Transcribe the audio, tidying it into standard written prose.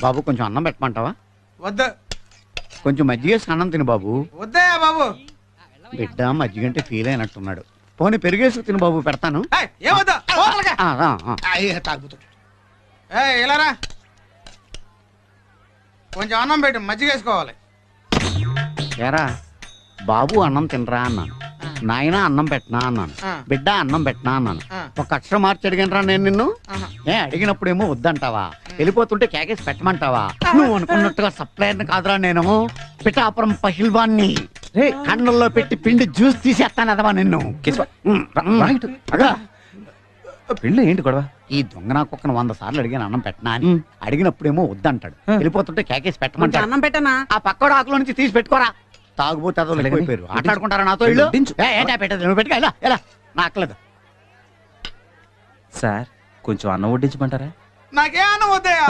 బాబు కొంచెం అన్నం పెట్టమంటావా? వద్దు. కొంచెం మజ్జిగ వేసి అన్నం తిను బాబు. వద్దయ్యా బాబు. బిడ్డ మజ్జిగ అంటే ఫీల్ అయినట్టున్నాడు. పోనీ పెరిగేసి తిను బాబు, పెడతాను. ఏమొద్దు. తాగుతాడు. ఇలా రా, కొంచెం అన్నం పెట్టు, మజ్జిగ వేసుకోవాలి. ఏరా బాబు అన్నం తినరా అన్నాను, నాయన అన్నం పెట్టనా అన్నాను, బిడ్డ అన్నం పెట్టనా అన్నాను. ఒక అక్షరం మార్చి అడిగినరా నేను నిన్ను? అడిగినప్పుడేమో వద్దంటావా, వెళ్ళిపోతుంటే కేకేసి పెట్టమంటావా? నువ్వు అనుకున్నట్టుగా సప్లైర్ని కాదురా నేను, పిఠాపురం పహిల్వాన్ని. కన్నుల్లో పెట్టి పిండి జ్యూస్ తీసేస్తాను అదవా నిన్ను. పెళ్ళి ఏంటి గొడవ? ఈ దొంగ నా కుక్కను 100 సార్లు అడిగాను అన్నం పెట్టనా అని. అడిగినప్పుడేమో వద్దంటాడు, వెళ్ళిపోతుంటే కేకేసి పెట్టమంటాడు. అన్నం పెట్టనా? ఆ పక్కడు ఆకులో నుంచి తీసి పెట్టుకోరా. తాగుబోతే అదో లేకపోయారు, ఆటలాడుకుంటారా నాతో? ఇల్లు ఏంటా పెట్టదు, నువ్వు పెట్టుకో. ఎలా నాకలేదు సార్, కొంచెం అన్నం వడ్డించమంటారా? నాకే అన్నం వద్దయ్యా.